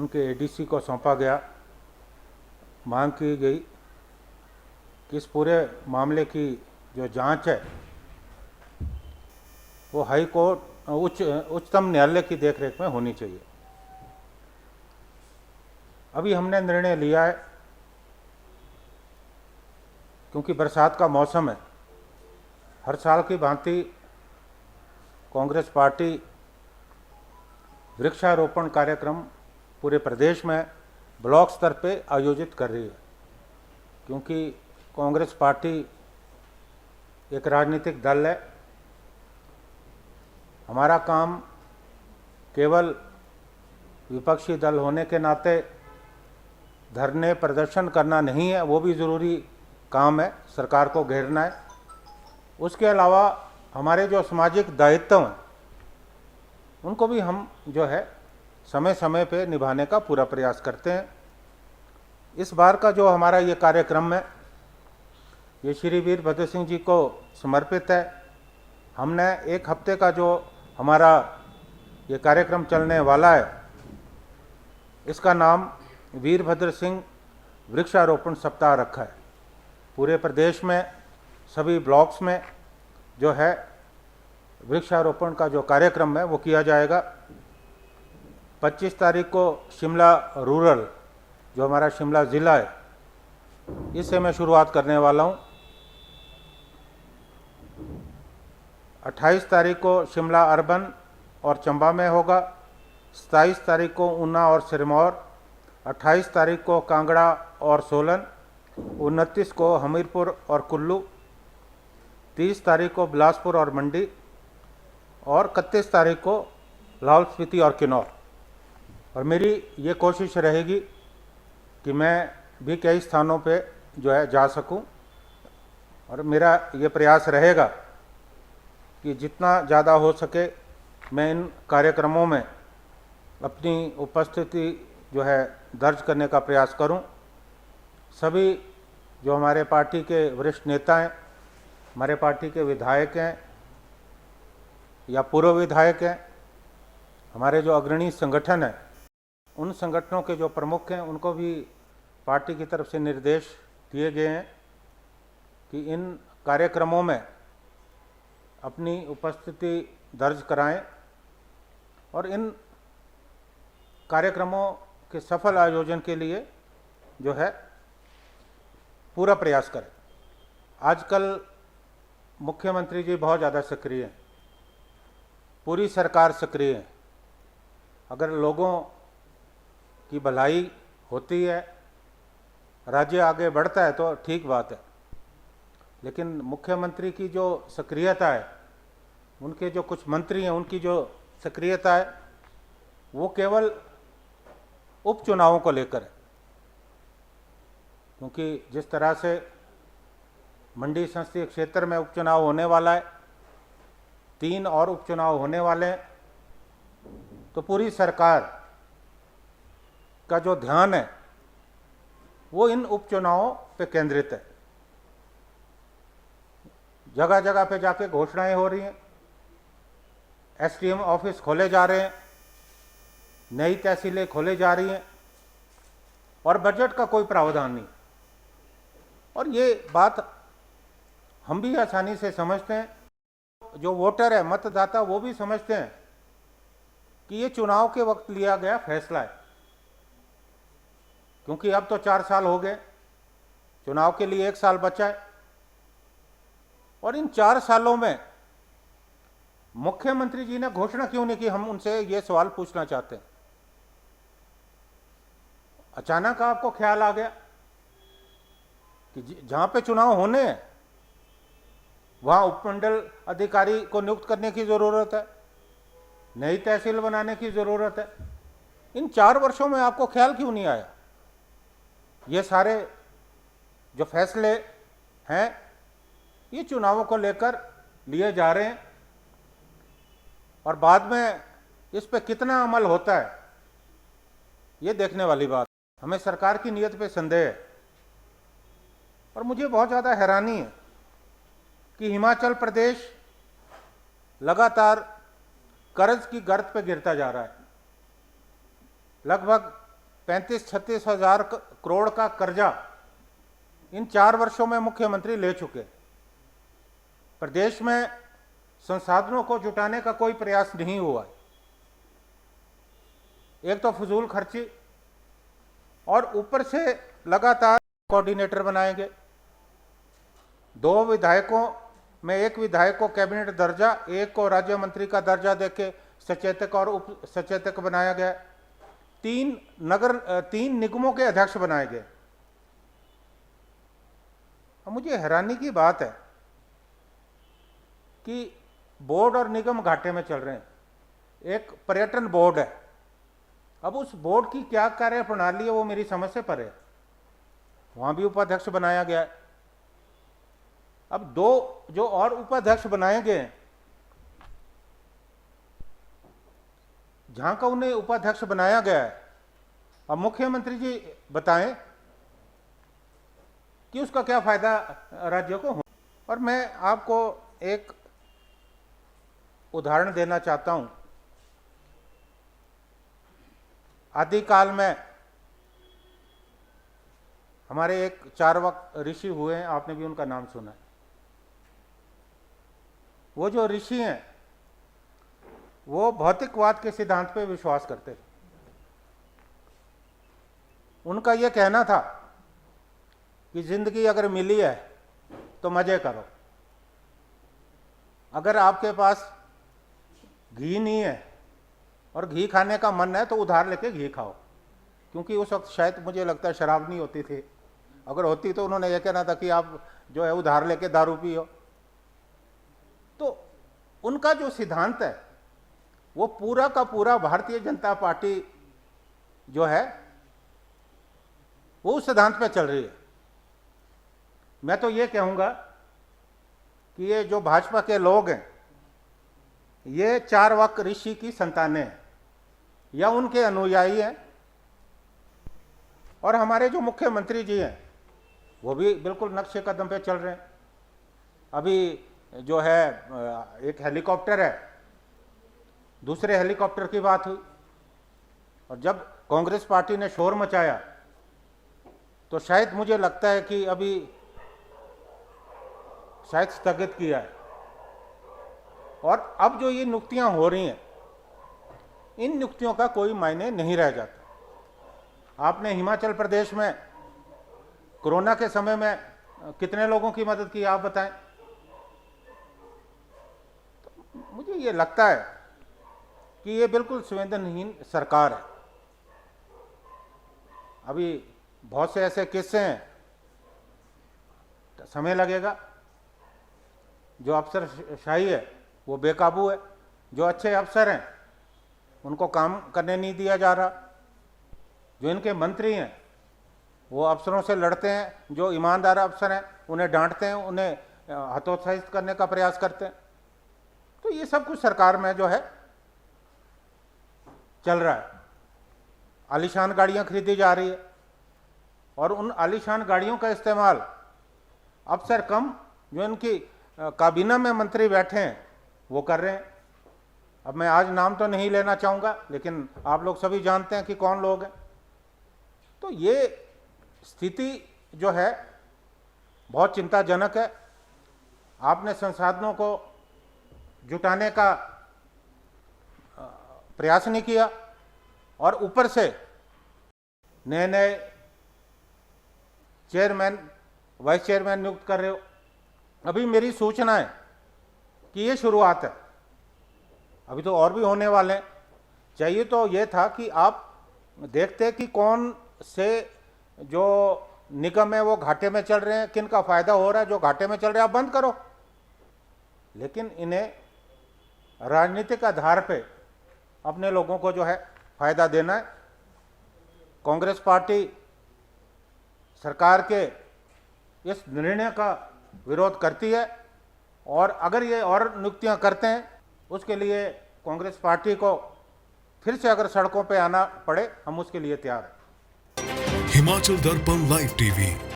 उनके एडीसी को सौंपा गया। मांग की गई कि इस पूरे मामले की जो जांच है वो हाई कोर्ट उच्चतम न्यायालय की देखरेख में होनी चाहिए। अभी हमने निर्णय लिया है, क्योंकि बरसात का मौसम है, हर साल की भांति कांग्रेस पार्टी वृक्षारोपण कार्यक्रम पूरे प्रदेश में ब्लॉक स्तर पे आयोजित कर रही है। क्योंकि कांग्रेस पार्टी एक राजनीतिक दल है, हमारा काम केवल विपक्षी दल होने के नाते धरने प्रदर्शन करना नहीं है, वो भी ज़रूरी काम है, सरकार को घेरना है। उसके अलावा हमारे जो सामाजिक दायित्व हैं उनको भी हम जो है समय समय पे निभाने का पूरा प्रयास करते हैं। इस बार का जो हमारा ये कार्यक्रम है ये श्री वीरभद्र सिंह जी को समर्पित है। हमने एक हफ्ते का जो हमारा ये कार्यक्रम चलने वाला है इसका नाम वीरभद्र सिंह वृक्षारोपण सप्ताह रखा है। पूरे प्रदेश में सभी ब्लॉक्स में जो है वृक्षारोपण का जो कार्यक्रम है वो किया जाएगा। 25 तारीख को शिमला रूरल, जो हमारा शिमला ज़िला है, इससे मैं शुरुआत करने वाला हूँ। 28 तारीख को शिमला अर्बन और चंबा में होगा। 27 तारीख को ऊना और सिरमौर, 28 तारीख को कांगड़ा और सोलन, 29 को हमीरपुर और कुल्लू, 30 तारीख को बिलासपुर और मंडी और 31 तारीख को लाहौल स्पीति और किन्नौर। और मेरी ये कोशिश रहेगी कि मैं भी कई स्थानों पे जो है जा सकूं, और मेरा ये प्रयास रहेगा कि जितना ज़्यादा हो सके मैं इन कार्यक्रमों में अपनी उपस्थिति जो है दर्ज करने का प्रयास करूं। सभी जो हमारे पार्टी के वरिष्ठ नेता हैं, हमारे पार्टी के विधायक हैं या पूर्व विधायक हैं, हमारे जो अग्रणी संगठन हैं, उन संगठनों के जो प्रमुख हैं उनको भी पार्टी की तरफ से निर्देश दिए गए हैं कि इन कार्यक्रमों में अपनी उपस्थिति दर्ज कराएं और इन कार्यक्रमों के सफल आयोजन के लिए जो है पूरा प्रयास करें। आजकल मुख्यमंत्री जी बहुत ज़्यादा सक्रिय हैं, पूरी सरकार सक्रिय है। अगर लोगों की भलाई होती है, राज्य आगे बढ़ता है तो ठीक बात है, लेकिन मुख्यमंत्री की जो सक्रियता है, उनके जो कुछ मंत्री हैं उनकी जो सक्रियता है वो केवल उपचुनावों को लेकर है। क्योंकि जिस तरह से मंडी संसदीय क्षेत्र में उपचुनाव होने वाला है, 3 और उपचुनाव होने वाले हैं, तो पूरी सरकार का जो ध्यान है वो इन उपचुनावों पे केंद्रित है। जगह जगह पे जाके घोषणाएं हो रही हैं, एसडीएम ऑफिस खोले जा रहे हैं, नई तहसीलें खोले जा रही हैं और बजट का कोई प्रावधान नहीं। और ये बात हम भी आसानी से समझते हैं, जो वोटर है, मतदाता, वो भी समझते हैं कि ये चुनाव के वक्त लिया गया फैसला है। क्योंकि अब तो 4 साल हो गए, चुनाव के लिए 1 साल बचा है, और इन 4 सालों में मुख्यमंत्री जी ने घोषणा क्यों नहीं की, हम उनसे ये सवाल पूछना चाहते हैं। अचानक आपको ख्याल आ गया कि जहां पे चुनाव होने हैं वहां उपमंडल अधिकारी को नियुक्त करने की जरूरत है, नई तहसील बनाने की जरूरत है। इन 4 वर्षों में आपको ख्याल क्यों नहीं आया? ये सारे जो फैसले हैं ये चुनावों को लेकर लिए जा रहे हैं, और बाद में इस पे कितना अमल होता है ये देखने वाली बात। हमें सरकार की नीयत पे संदेह है, और मुझे बहुत ज़्यादा हैरानी है कि हिमाचल प्रदेश लगातार कर्ज की गर्त पे गिरता जा रहा है। लगभग 35-36 हजार करोड़ का कर्जा इन 4 वर्षों में मुख्यमंत्री ले चुके। प्रदेश में संसाधनों को जुटाने का कोई प्रयास नहीं हुआ। एक तो फजूल खर्ची, और ऊपर से लगातार कोऑर्डिनेटर बनाएंगे। 2 विधायकों में एक विधायक को कैबिनेट दर्जा, एक को राज्य मंत्री का दर्जा देके सचेतक और उप सचेतक बनाया गया। 3 निगमों के अध्यक्ष बनाए गए। अब मुझे हैरानी की बात है कि बोर्ड और निगम घाटे में चल रहे हैं। एक पर्यटन बोर्ड है, अब उस बोर्ड की क्या कार्य प्रणाली है वो मेरी समझ से परे है। वहां भी उपाध्यक्ष बनाया गया है। अब 2 जो और उपाध्यक्ष बनाए गए हैं, जहां का उन्हें उपाध्यक्ष बनाया गया है, अब मुख्यमंत्री जी बताएं कि उसका क्या फायदा राज्य को हो। और मैं आपको एक उदाहरण देना चाहता हूं। आदिकाल में हमारे एक चार्वाक ऋषि हुए हैं, आपने भी उनका नाम सुना है। वो जो ऋषि हैं वो भौतिकवाद के सिद्धांत पे विश्वास करते थे। उनका ये कहना था कि जिंदगी अगर मिली है तो मजे करो। अगर आपके पास घी नहीं है और घी खाने का मन है तो उधार लेके घी खाओ, क्योंकि उस वक्त शायद मुझे लगता है शराब नहीं होती थी। अगर होती तो उन्होंने यह कहना था कि आप जो है उधार लेके दारू पियो। तो उनका जो सिद्धांत है वो पूरा का पूरा भारतीय जनता पार्टी जो है वो उस सिद्धांत पे चल रही है। मैं तो ये कहूंगा कि ये जो भाजपा के लोग हैं ये चार्वाक ऋषि की संतानें हैं या उनके अनुयायी हैं। और हमारे जो मुख्यमंत्री जी हैं वो भी बिल्कुल नक्शे कदम पे चल रहे हैं। अभी जो है एक हेलीकॉप्टर है, दूसरे हेलीकॉप्टर की बात हुई, और जब कांग्रेस पार्टी ने शोर मचाया तो शायद मुझे लगता है कि अभी शायद स्थगित किया है। और अब जो ये नियुक्तियां हो रही हैं, इन नियुक्तियों का कोई मायने नहीं रह जाता। आपने हिमाचल प्रदेश में कोरोना के समय में कितने लोगों की मदद की, आप बताएं। तो मुझे ये लगता है कि ये बिल्कुल संवेदनहीन सरकार है। अभी बहुत से ऐसे किस्से हैं, तो समय लगेगा। जो अफसरशाही है वो बेकाबू है। जो अच्छे अफसर हैं उनको काम करने नहीं दिया जा रहा। जो इनके मंत्री हैं वो अफसरों से लड़ते हैं, जो ईमानदार अफसर हैं उन्हें डांटते हैं, उन्हें हतोत्साहित करने का प्रयास करते हैं। तो ये सब कुछ सरकार में जो है चल रहा है। आलीशान गाड़ियां खरीदी जा रही है और उन आलीशान गाड़ियों का इस्तेमाल अफसर कम, जो इनकी काबीना में मंत्री बैठे हैं वो कर रहे हैं। अब मैं आज नाम तो नहीं लेना चाहूँगा, लेकिन आप लोग सभी जानते हैं कि कौन लोग हैं। तो ये स्थिति जो है बहुत चिंताजनक है। आपने संसाधनों को जुटाने का प्रयास नहीं किया और ऊपर से नए नए चेयरमैन, वाइस चेयरमैन नियुक्त कर रहे हो। अभी मेरी सूचना है कि ये शुरुआत है, अभी तो और भी होने वाले हैं। चाहिए तो ये था कि आप देखते कि कौन से जो निगम है वो घाटे में चल रहे हैं, किन का फायदा हो रहा है। जो घाटे में चल रहे हैं आप बंद करो, लेकिन इन्हें राजनीतिक आधार पे अपने लोगों को जो है फायदा देना है। कांग्रेस पार्टी सरकार के इस निर्णय का विरोध करती है, और अगर ये और नियुक्तियां करते हैं उसके लिए कांग्रेस पार्टी को फिर से अगर सड़कों पे आना पड़े, हम उसके लिए तैयार हैं। हिमाचल दर्पण लाइव टीवी